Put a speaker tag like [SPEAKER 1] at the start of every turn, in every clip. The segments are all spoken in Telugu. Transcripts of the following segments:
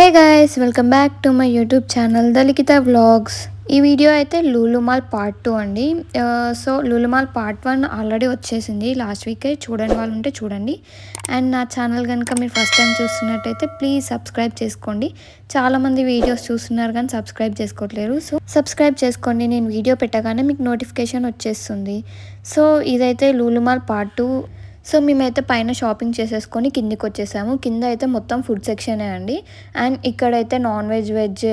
[SPEAKER 1] Hey guys, welcome back to my YouTube channel the Likhitha vlogs. ఈ వీడియో అయితే లూలు మాల్ పార్ట్ 2 అండి. So Lulu mall part 1 already వచ్చేసింది లాస్ట్ వీకే. చూడని వాళ్ళు ఉంటే చూడండి. అండ్ నా ఛానల్ కనుక మీరు ఫస్ట్ టైం చూస్తున్నట్టయితే ప్లీజ్ సబ్స్క్రైబ్ చేసుకోండి. చాలామంది వీడియోస్ చూస్తున్నారు కానీ సబ్స్క్రైబ్ చేసుకోవట్లేరు. సో సబ్స్క్రైబ్ చేసుకోండి, నేను వీడియో పెట్టగానే మీకు నోటిఫికేషన్ వచ్చేస్తుంది. సో ఇదైతే లూలు మాల్ పార్ట్ 2. సో మేమైతే పైన షాపింగ్ చేసేసుకొని కిందికి వచ్చేసాము. కింద అయితే మొత్తం ఫుడ్ సెక్షనే అండి. అండ్ ఇక్కడైతే నాన్ వెజ్,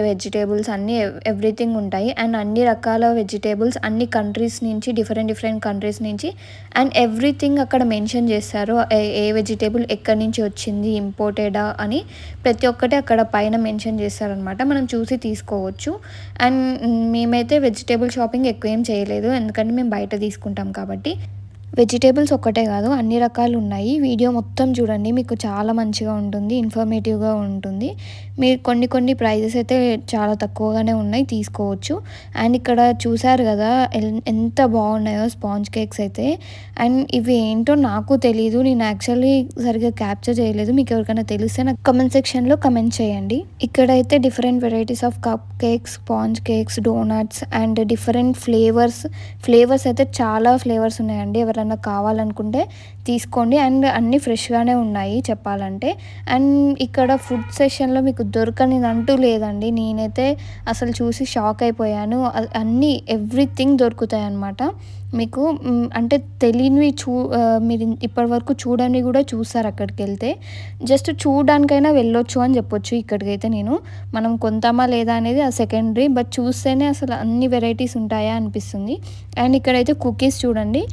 [SPEAKER 1] వెజిటేబుల్స్ అన్నీ ఎవ్రీథింగ్ ఉంటాయి. అండ్ అన్ని రకాల వెజిటేబుల్స్ అన్ని కంట్రీస్ నుంచి, డిఫరెంట్ కంట్రీస్ నుంచి, అండ్ ఎవ్రీథింగ్ అక్కడ మెన్షన్ చేస్తారు. ఏ వెజిటేబుల్ ఎక్కడి నుంచి వచ్చింది, ఇంపోర్టెడా అని ప్రతి ఒక్కటి అక్కడ పైన మెన్షన్ చేస్తారనమాట. మనం చూసి తీసుకోవచ్చు. అండ్ మేమైతే వెజిటేబుల్ షాపింగ్ ఎక్కువ ఏం చేయలేదు, ఎందుకంటే మేము బయట తీసుకుంటాం కాబట్టి. వెజిటేబుల్స్ ఒక్కటే కాదు, అన్ని రకాలు ఉన్నాయి. వీడియో మొత్తం చూడండి, మీకు చాలా మంచిగా ఉంటుంది, ఇన్ఫర్మేటివ్గా ఉంటుంది. మీరు కొన్ని ప్రైజెస్ అయితే చాలా తక్కువగానే ఉన్నాయి, తీసుకోవచ్చు. అండ్ ఇక్కడ చూసారు కదా ఎంత బాగున్నాయో స్పాంజ్ కేక్స్ అయితే. అండ్ ఇవి ఏంటో నాకు తెలీదు, నేను యాక్చువల్లీ సరిగ్గా క్యాప్చర్ చేయలేదు. మీకు ఎవరికైనా తెలిస్తే నాకు కమెంట్ సెక్షన్లో కమెంట్ చేయండి. ఇక్కడైతే different varieties of cup cakes, sponge cakes, donuts and different flavours అయితే చాలా ఫ్లేవర్స్ ఉన్నాయండి. ఎవరైనా కావాలనుకుంటే తీసుకోండి. అండ్ అన్నీ ఫ్రెష్గానే ఉన్నాయి చెప్పాలంటే. అండ్ ఇక్కడ ఫుడ్ సెషన్లో మీకు దొరకనిదంటూ లేదండి. నేనైతే అసలు చూసి షాక్ అయిపోయాను. అన్నీ ఎవ్రీథింగ్ దొరుకుతాయి అన్నమాట మీకు. అంటే తెలియనివి మీరు ఇప్పటి వరకు చూడని కూడా చూస్తారు అక్కడికి వెళ్తే. జస్ట్ చూడడానికైనా వెళ్ళొచ్చు అని చెప్పొచ్చు. ఇక్కడికైతే మనం కొంటామా లేదా అనేది ఆ సెకండరీ, బట్ చూస్తేనే అసలు అన్ని వెరైటీస్ ఉంటాయా అనిపిస్తుంది. అండ్ ఇక్కడైతే కుకీస్ చూడండి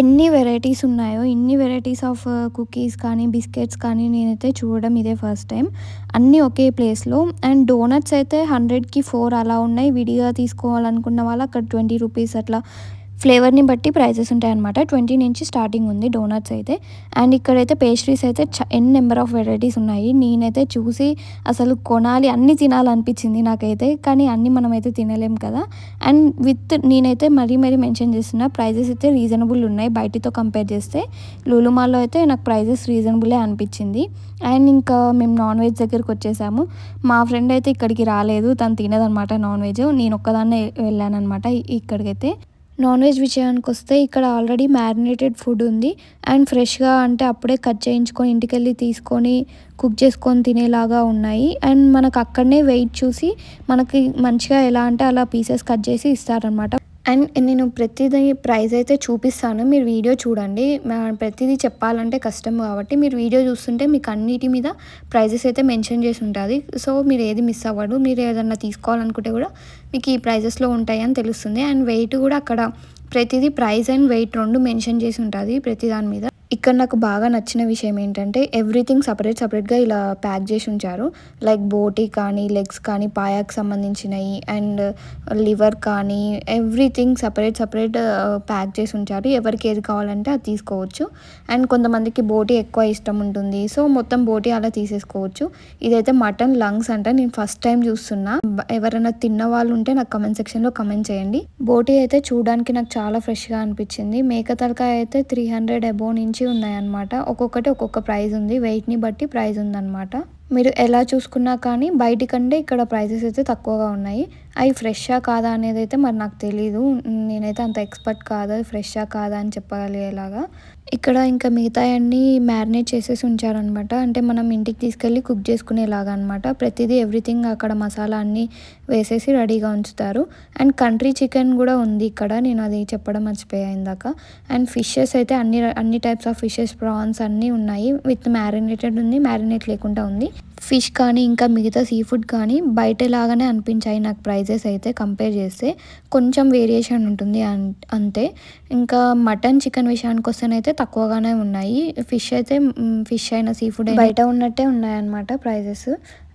[SPEAKER 1] ఎన్ని వెరైటీస్ ఉన్నాయో. ఇన్ని వెరైటీస్ ఆఫ్ కుకీస్ కానీ బిస్కెట్స్ కానీ నేనైతే చూడడం ఇదే ఫస్ట్ టైం, అన్నీ ఒకే ప్లేస్లో. అండ్ డోనట్స్ అయితే 100కి 4 అలా ఉన్నాయి. విడిగా తీసుకోవాలనుకున్న వాళ్ళు అక్కడ 20 రూపీస్ అట్లా ఫ్లేవర్ని బట్టి ప్రైజెస్ ఉంటాయన్నమాట. 20 నుంచి స్టార్టింగ్ ఉంది డోనట్స్ అయితే. అండ్ ఇక్కడైతే పేస్ట్రీస్ అయితే నెంబర్ ఆఫ్ వెరైటీస్ ఉన్నాయి. నేనైతే చూసి అసలు కొనాలి, అన్నీ తినాలనిపించింది నాకైతే. కానీ అన్నీ మనమైతే తినలేం కదా. అండ్ నేనైతే మరీ మెన్షన్ చేస్తున్నా, ప్రైజెస్ అయితే రీజనబుల్ ఉన్నాయి బయటితో కంపేర్ చేస్తే. లూలు మాల్లో అయితే నాకు ప్రైజెస్ రీజనబులే అనిపించింది. అండ్ ఇంకా మేము నాన్ వెజ్ దగ్గరికి వచ్చేసాము. మా ఫ్రెండ్ అయితే ఇక్కడికి రాలేదు, తను తినదనమాట నాన్ వెజ్. నేను ఒక్కదాన్నే వెళ్ళానమాట ఇక్కడికైతే. నాన్ వెజ్ విషయానికి వస్తే ఇక్కడ ఆల్రెడీ మ్యారినేటెడ్ ఫుడ్ ఉంది. అండ్ ఫ్రెష్గా అంటే అప్పుడే కట్ చేయించుకొని ఇంటికెళ్ళి తీసుకొని కుక్ చేసుకొని తినేలాగా ఉన్నాయి. అండ్ మనకు అక్కడనే వెయిట్ చూసి మనకి మంచిగా ఎలా అంటే అలా పీసెస్ కట్ చేసి ఇస్తారనమాట. అండ్ నేను ప్రతిదీ ప్రైస్ అయితే చూపిస్తాను, మీరు వీడియో చూడండి. ప్రతిదీ చెప్పాలంటే కష్టం కాబట్టి మీరు వీడియో చూస్తుంటే మీకు అన్నిటి మీద ప్రైజెస్ అయితే మెన్షన్ చేసి ఉంటుంది. సో మీరు ఏది మిస్ అవ్వడు. మీరు ఏదన్నా తీసుకోవాలనుకుంటే కూడా మీకు ఈ ప్రైజెస్లో ఉంటాయి అని తెలుస్తుంది. అండ్ వెయిట్ కూడా అక్కడ ప్రతిదీ ప్రైస్ అండ్ వెయిట్ రెండు మెన్షన్ చేసి ఉంటుంది ప్రతి దాని మీద. ఇక్కడ నాకు బాగా నచ్చిన విషయం ఏంటంటే ఎవ్రీథింగ్ సపరేట్గా ఇలా ప్యాక్ చేసి ఉంచారు. లైక్ బోటీ కానీ, లెగ్స్ కానీ, పాయాకు సంబంధించినవి, అండ్ లివర్ కానీ, ఎవ్రీథింగ్ సపరేట్ ప్యాక్ చేసి ఉంచారు. ఎవరికి ఏది కావాలంటే అది తీసుకోవచ్చు. అండ్ కొంతమందికి బోటీ ఎక్కువ ఇష్టం ఉంటుంది, సో మొత్తం బోటీ అలా తీసేసుకోవచ్చు. ఇదైతే మటన్ లంగ్స్ అంట, నేను ఫస్ట్ టైం చూస్తున్నా. ఎవరైనా తిన్న వాళ్ళు ఉంటే నాకు కమెంట్ సెక్షన్లో కమెంట్ చేయండి. బోటీ అయితే చూడడానికి నాకు చాలా ఫ్రెష్గా అనిపించింది. మేక తలకాయ అయితే 300 అబోవ్ నుంచి ఉన్నాయన్నమాట. ఒక్కొక్కటి ఒక్కొక్క ప్రైస్ ఉంది, వెయిట్ని బట్టి ప్రైస్ ఉందన్నమాట. మీరు ఎలా చూసుకున్నా కానీ బయటి కంటే ఇక్కడ ప్రైజెస్ అయితే తక్కువగా ఉన్నాయి. అవి ఫ్రెషా కాదా అనేది అయితే మరి నాకు తెలీదు, నేనైతే అంత ఎక్స్పర్ట్ కాదు ఫ్రెషా కాదా అని చెప్పగలిగేలాగా. ఇక్కడ ఇంకా మిగతా అన్నీ మ్యారినేట్ చేసేసి ఉంచారనమాట. అంటే మనం ఇంటికి తీసుకెళ్ళి కుక్ చేసుకునేలాగా అనమాట. ప్రతిదీ ఎవ్రీథింగ్ అక్కడ మసాలా అన్నీ వేసేసి రెడీగా ఉంచుతారు. అండ్ కంట్రీ చికెన్ కూడా ఉంది ఇక్కడ, నేను అది చెప్పడం మర్చిపోయా ఇందాక. అండ్ ఫిషెస్ అయితే అన్ని టైప్స్ ఆఫ్ ఫిషెస్, ప్రాన్స్ అన్నీ ఉన్నాయి. విత్ మ్యారినేటెడ్ ఉంది, మ్యారినేట్ లేకుండా ఉంది. ఫిష్ కానీ ఇంకా మిగతా సీ ఫుడ్ కానీ బయటలాగానే అనిపించాయి నాకు ప్రైజెస్ అయితే కంపేర్ చేస్తే. కొంచెం వేరియేషన్ ఉంటుంది అంతే. ఇంకా మటన్, చికెన్ విషయానికి వస్తేనైతే తక్కువగానే ఉన్నాయి. ఫిష్ అయినా సీ ఫుడ్ బయట ఉన్నట్టే ఉన్నాయన్నమాట ప్రైజెస్.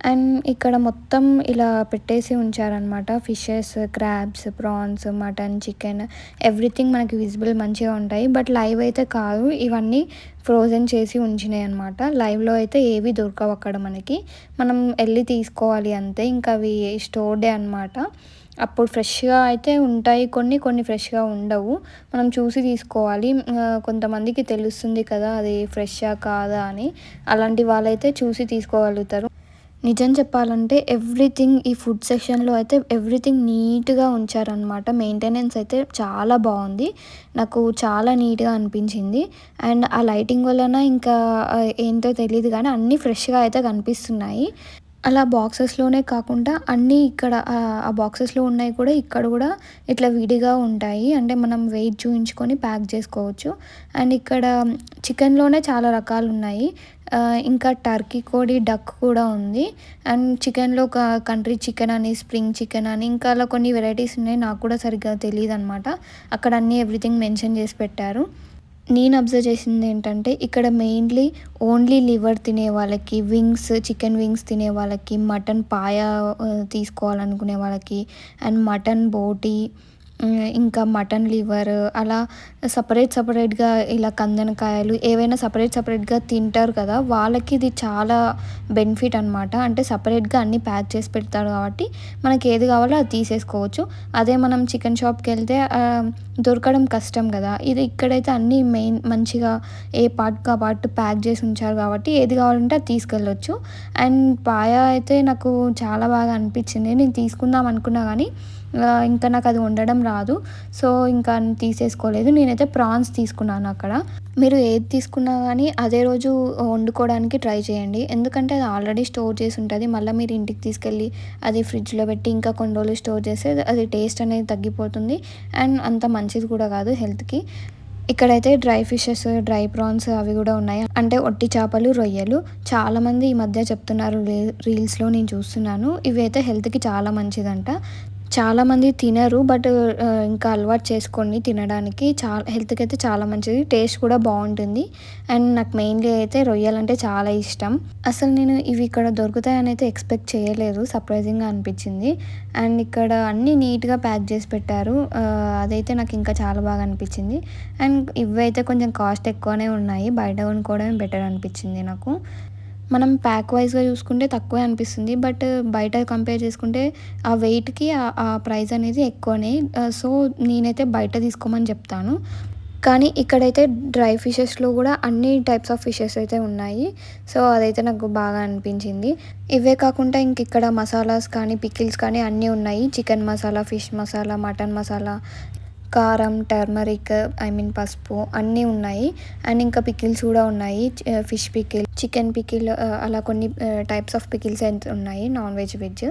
[SPEAKER 1] అండ్ ఇక్కడ మొత్తం ఇలా పెట్టేసి ఉంచారనమాట. Fishes, crabs, prawns, mutton, chicken, everything మనకి విజిబుల్ మంచిగా ఉంటాయి. బట్ లైవ్ అయితే కాదు, ఇవన్నీ ఫ్రోజన్ చేసి ఉంచినాయి అనమాట. లైవ్లో అయితే ఏవి దొరకవు అక్కడ మనకి, మనం వెళ్ళి తీసుకోవాలి అంతే. ఇంకా అవి స్టోర్డే అనమాట. అప్పుడు ఫ్రెష్గా అయితే ఉంటాయి, కొన్ని ఫ్రెష్గా ఉండవు, మనం చూసి తీసుకోవాలి. కొంతమందికి తెలుస్తుంది కదా అది ఫ్రెష్గా కాదా అని, అలాంటి వాళ్ళైతే చూసి తీసుకోగలుగుతారు. నిజం చెప్పాలంటే ఎవ్రీథింగ్ ఈ ఫుడ్ సెక్షన్‌లో అయితే ఎవ్రీథింగ్ నీట్‌గా ఉంచారనమాట. మెయింటెనెన్స్ అయితే చాలా బావుంది. నాకు చాలా నీట్‌గా అనిపించింది. అండ్ ఆ లైటింగ్ వలన ఇంకా ఏంటో తెలీదు గానీ అన్నీ ఫ్రెష్‌గా అయితే కనిపిస్తున్నాయి. అలా బాక్సెస్‌లోనే కాకుండా అన్నీ ఇక్కడ ఆ బాక్సెస్‌లో ఉన్నయి కూడా ఇక్కడ గూడా ఇట్లా విడిగా ఉంటాయి. అంటే మనం వెయిట్ చూయించుకొని ప్యాక్ జేసుకోవచ్చు. అండ్ ఇక్కడ చికెన్‌లోనే చాలా రకాలున్నాయి. ఇంకా టర్కీ కోడి, డక్ కూడా ఉంది. అండ్ చికెన్‌లో కంట్రీ చికెన్ అని, స్ప్రింగ్ చికెన్ అని ఇంకా అలా కొన్ని వెరైటీస్ ఉన్నాయి. నాకు కూడా సరిగ్గా తెలీదనమాట. అక్కడ అన్నీ ఎవ్రీథింగ్ మెన్షన్ చేసి పెట్టారు. నేను అబ్జర్వ్ చేసిందేంటంటే, ఇక్కడ మెయిన్‌లీ ఓన్లీ లివర్ తినే వాళ్ళకి, వింగ్స్, చికెన్ వింగ్స్ తినే వాళ్ళకి, మటన్ పాయ తీసుకోవాలనుకునే వాళ్ళకి, అండ్ మటన్ బోటీ, ఇంకా మటన్ లివర్ అలా సెపరేట్‌గా ఇలా కందనకాయలు ఏవైనా సెపరేట్‌గా తింటారు కదా! వాళ్ళకి ఇది చాలా బెనిఫిట్ అనమాట. అంటే సెపరేట్‌గా అన్నీ ప్యాక్ చేసి పెడతారు కాబట్టి, మనకి ఏది కావాలో అది తీసేసుకోవచ్చు. అదే మనం చికెన్ షాప్‌కెళ్తే దొరకడం కష్టం కదా! ఇది ఇక్కడైతే అన్నీ మంచిగా ఏ పార్ట్‌కి ఆ పార్ట్ ప్యాక్ చేసి ఉంచారు కాబట్టి, ఏది కావాలంటే అది తీసుకెళ్ళొచ్చు. అండ్ పాయ అయితే నాకు చాలా బాగా అనిపించింది. నేను తీసుకుందాం అనుకున్నా గానీ, ఇంకా నాకది వండడం రాదు. సో, ఇంకా తీసేసుకోలేదు. నేనైతే ప్రాన్స్ తీసుకున్నాను అక్కడ. మీరు ఏది తీసుకున్నా గానీ అదే రోజు వండుకోవడానికి ట్రై చేయండి. ఎందుకంటే అది ఆల్రెడీ స్టోర్ చేసి ఉంటది. మళ్ళా మీరు ఇంటికి తీసుకెళ్ళి అది ఫ్రిడ్జ్‌లో పెట్టి ఇంకా కొన్ని రోజులు స్టోర్ చేస్తే అది టేస్ట్ అనేది తగ్గిపోతుంది. అండ్ అంత మంచిది కూడా కాదు హెల్త్‌కి. ఇక్కడైతే డ్రై ఫిషెస్, డ్రై ప్రాన్స్ అవి గూడా ఉన్నాయి. అంటే ఒట్టి చేపలు, రొయ్యలు. చాలామంది ఈ మధ్య చెప్తున్నారు రీల్స్‌లో నేను చూస్తున్నాను. ఇవైతే హెల్త్‌కి చాలా మంచిదంట. చాలామంది తినరు. బట్ ఇంకా అలవాటు చేసుకోండి తినడానికి. హెల్త్‌కి అయితే చాలా మంచిది. టేస్ట్ కూడా బావుంటుంది. అండ్ నాకు మెయిన్‌లీ అయితే రొయ్యలంటే చాలా ఇష్టం. అసలు నేను ఇవి ఇక్కడ దొరుకుతాయని అయితే ఎక్స్‌పెక్ట్ చేయలేదు. సర్ప్రైజింగ్‌గా అనిపించింది. అండ్ ఇక్కడ అన్నీ నీట్‌గా ప్యాక్ చేసి పెట్టారు. అదైతే నాకు ఇంకా చాలా బాగా అనిపించింది. అండ్ ఇవైతే కొంచెం కాస్ట్ ఎక్కువనే ఉన్నాయి. బయట కొనుక్కోవడమే బెటర్ అనిపించింది నాకు. మనం ప్యాక్ వైస్‌గా చూసుకుంటే తక్కువే అనిపిస్తుంది. బట్ బయట కంపేర్ చేసుకుంటే ఆ వెయిట్‌కి ఆ ప్రైస్ అనేది ఎక్కువనే. సో, నేనైతే బయట తీసుకోమని చెప్తాను. కానీ ఇక్కడైతే డ్రై ఫిషెస్‌లో గూడా అన్ని టైప్స్ ఆఫ్ ఫిషెస్ అయితే ఉన్నాయి. సో, అదైతే నాకు బాగా అనిపించింది. ఇవే కాకుండా ఇంకిక్కడ మసాలాస్ కానీ, పికిల్స్ కానీ అన్నీ ఉన్నాయి. Chicken masala, fish masala, mutton masala, కారం, టర్మరిక్ పసుపు అన్నీ ఉన్నాయి. అండ్ ఇంకా పికిల్స్ కూడా ఉన్నాయి. ఫిష్ పికిల్, చికెన్ పికిల్, అలా కొన్ని టైప్స్ ఆఫ్ పికిల్స్ అయితే ఉన్నాయి. Non veg, veg.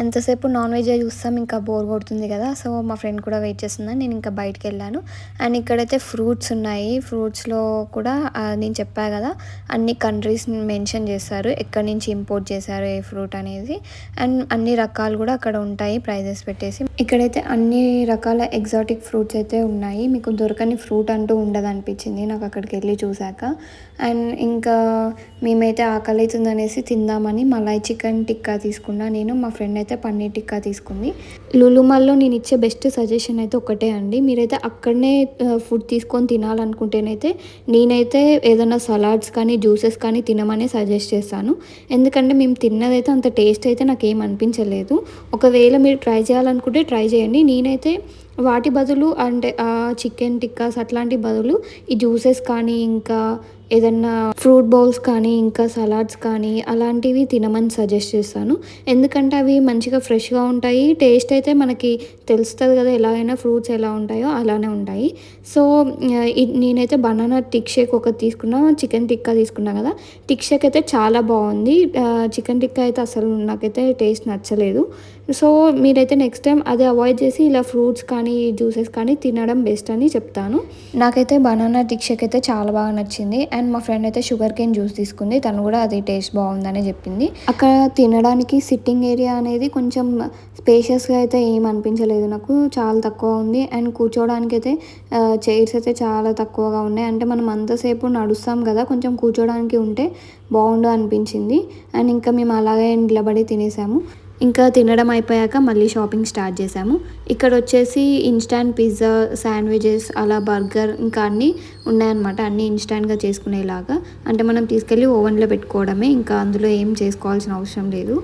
[SPEAKER 1] ఎంతసేపు నాన్ వెజ్జే చూస్తాం ఇంకా బోర్ కొడుతుంది కదా! సో, మా ఫ్రెండ్ కూడా వెయిట్ చేస్తుందని నేను ఇంకా బయటికెళ్ళాను. అండ్ ఇక్కడైతే ఫ్రూట్స్ ఉన్నాయి. ఫ్రూట్స్‌లో కూడా నేను చెప్పా కదా! అన్ని కంట్రీస్ మెన్షన్ చేశారు. ఎక్కడి నుంచి ఇంపోర్ట్ చేశారు ఏ ఫ్రూట్ అనేది. అండ్ అన్ని రకాలు కూడా అక్కడ ఉంటాయి ప్రైజెస్ పెట్టేసి. ఇక్కడైతే అన్ని రకాల ఎగ్జాటిక్ ఫ్రూట్స్ అయితే ఉన్నాయి. మీకు దొరకని ఫ్రూట్ అంటూ ఉండదనిపించింది నాకు అక్కడికెళ్ళి చూసాక. అండ్ ఇంకా మేమైతే ఆకలైతుందనేసి తిందామని మలాయ్ చికెన్ టిక్కా తీసుకున్నా నేను. మా ఫ్రెండ్ అయితే పన్నీర్ టిక్కా తీసుకుంది. లులు మాల్‌లో నేనిచ్చే బెస్ట్ సజెషన్ అయితే ఒకటే అండి. మీరైతే అక్కడనే ఫుడ్ తీసుకొని తినాలనుకుంటేనైతే నేనైతే ఏదైనా సలాడ్స్ కానీ, జ్యూసెస్ కానీ తినమనే సజెస్ట్ చేస్తాను. ఎందుకంటే మేము తిన్నదైతే అంత టేస్ట్ అయితే నాకేం అనిపించలేదు. ఒకవేళ మీరు ట్రై చేయాలనుకుంటే ట్రై చేయండి. నేనైతే వాటి బదులు అంటే చికెన్ టిక్కాస్ అట్లాంటి బదులు ఈ జ్యూసెస్ కానీ, ఇంకా ఏదన్నా ఫ్రూట్ బౌల్స్ కానీ, ఇంకా సలాడ్స్ కానీ అలాంటివి తినమని సజెస్ట్ చేస్తాను. ఎందుకంటే అవి మంచిగా ఫ్రెష్‌గా ఉంటాయి. టేస్ట్ అయితే మనకి తెలుస్తది కదా! ఎలాగైనా ఫ్రూట్స్ ఎలా ఉంటాయో అలానే ఉంటాయి. సో, నేనైతే బనానా టిక్ షేక్ ఒకటి తీసుకున్నా. చికెన్ టిక్కా తీసుకున్నా కదా! టిక్ షేక్ అయితే చాలా బావుంది. చికెన్ టిక్కా అయితే అసలు నాకైతే టేస్ట్ నచ్చలేదు. సో, మీరైతే నెక్స్ట్ టైం అది అవాయిడ్ చేసి ఇలా ఫ్రూట్స్ కానీ, జ్యూసెస్ కానీ తినడం బెస్ట్ అని చెప్తాను. నాకైతే బనానా టిక్ షేక్ అయితే చాలా బాగా నచ్చింది. అండ్ మా ఫ్రెండ్ అయితే షుగర్ కేన్ జ్యూస్ తీసుకుంది. తను కూడా అది టేస్ట్ బాగుందని చెప్పింది. అక్కడ తినడానికి సిట్టింగ్ ఏరియా అనేది కొంచెం స్పేషియస్‌గా అయితే ఏం అనిపించలేదు నాకు. చాలా తక్కువ ఉంది. అండ్ కూర్చోవడానికైతే చైర్స్ అయితే చాలా తక్కువగా ఉన్నాయి. అంటే మనం అంతసేపు నడుస్తాం కదా! కొంచెం కూర్చోవడానికి ఉంటే బాగుండు అనిపించింది. అండ్ ఇంకా మేము అలాగే నిలబడి తినేసాము. ఇంకా తినడం అయిపోయాక మళ్ళీ షాపింగ్ స్టార్ట్ చేసాము. ఇక్కడొచ్చేసి ఇన్‌స్టాంట్ పిజ్జా, శాండ్‌విచెస్, అలా బర్గర్ ఇంకా అన్నీ ఉన్నాయన్నమాట. అన్నీ ఇన్‌స్టాంట్‌గా చేసుకునేలాగా. అంటే మనం తీసుకెళ్ళి ఓవెన్‌లో పెట్టుకోవడమే. ఇంకా అందులో ఏం చేసుకోవాల్సిన అవసరం లేదు.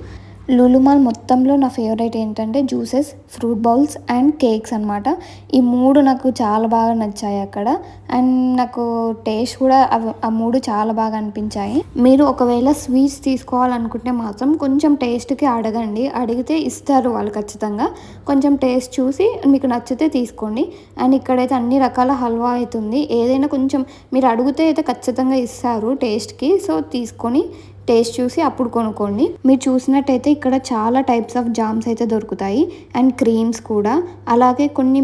[SPEAKER 1] లులు మాల్ మొత్తంలో నా ఫేవరెట్ ఏంటంటే juices, fruit bowls and cakes అనమాట. ఈ 3 నాకు చాలా బాగా నచ్చాయి అక్కడ. అండ్ నాకు టేస్ట్ కూడా ఆ 3 చాలా బాగా అనిపించాయి. మీరు ఒకవేళ స్వీట్స్ తీసుకోవాలనుకుంటే మాత్రం కొంచెం టేస్ట్‌కి అడగండి. అడిగితే ఇస్తారు వాళ్ళు ఖచ్చితంగా. కొంచెం టేస్ట్ చూసి మీకు నచ్చితే తీసుకోండి. అండ్ ఇక్కడైతే అన్ని రకాల హల్వా అయితుంది. ఏదైనా కొంచెం మీరు అడిగితే అయితే ఖచ్చితంగా ఇస్తారు టేస్ట్‌కి. సో, తీసుకొని టేస్ట్ చూసి అప్పుడు కొనుక్కోండి. మీరు చూసినట్టయితే ఇక్కడ చాలా టైప్స్ ఆఫ్ జామ్స్ అయితే దొరుకుతాయి అండ్ క్రీమ్స్ కూడా. అలాగే కొన్ని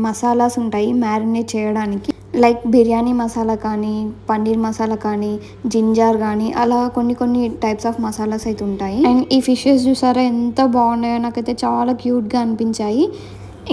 [SPEAKER 1] మసాలాస్ ఉంటాయి మ్యారినేట్ చేయడానికి. లైక్ బిర్యానీ మసాలా కానీ, పన్నీర్ మసాలా కానీ, జింజర్ కానీ అలా కొన్ని కొన్ని టైప్స్ ఆఫ్ మసాలాస్ అయితే ఉంటాయి. అండ్ ఈ ఫిషెస్ చూసారా ఎంత బాగున్నాయో, నాకైతే చాలా క్యూట్గా అనిపించాయి.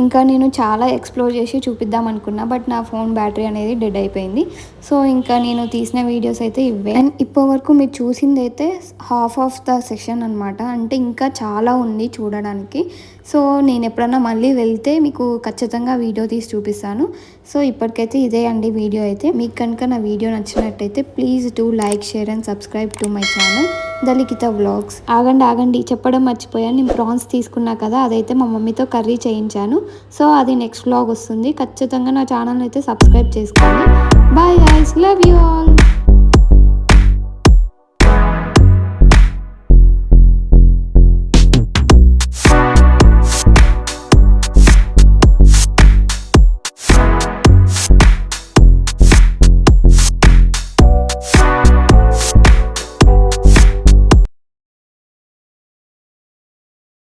[SPEAKER 1] ఇంకా నేను చాలా ఎక్స్ప్లోర్ చేసి చూపిద్దాం అనుకున్నా, బట్ నా ఫోన్ బ్యాటరీ అనేది డెడ్ అయిపోయింది. సో ఇంకా నేను తీసిన వీడియోస్ అయితే ఇవే. అండ్ ఇప్పటి వరకు మీరు చూసింది అయితే హాఫ్ ఆఫ్ ద సెషన్ అనమాట. అంటే ఇంకా చాలా ఉంది చూడడానికి. సో నేను ఎప్పుడన్నా మళ్ళీ వెళ్తే మీకు ఖచ్చితంగా వీడియో తీసి చూపిస్తాను. సో ఇప్పటికైతే ఇదే అండి వీడియో అయితే. మీకు కనుక నా వీడియో నచ్చినట్టయితే please do like, share and subscribe to my channel దలికిత వ్లాగ్స్. ఆగండి చెప్పడం మర్చిపోయాను. నేను ప్రాన్స్ తీసుకున్నా కదా, అదైతే మా మమ్మీతో కర్రీ చేయించాను. సో అది నెక్స్ట్ వ్లాగ్ వస్తుంది. ఖచ్చితంగా నా ఛానల్ అయితే సబ్స్క్రైబ్ చేసుకోండి. Bye guys, love you all.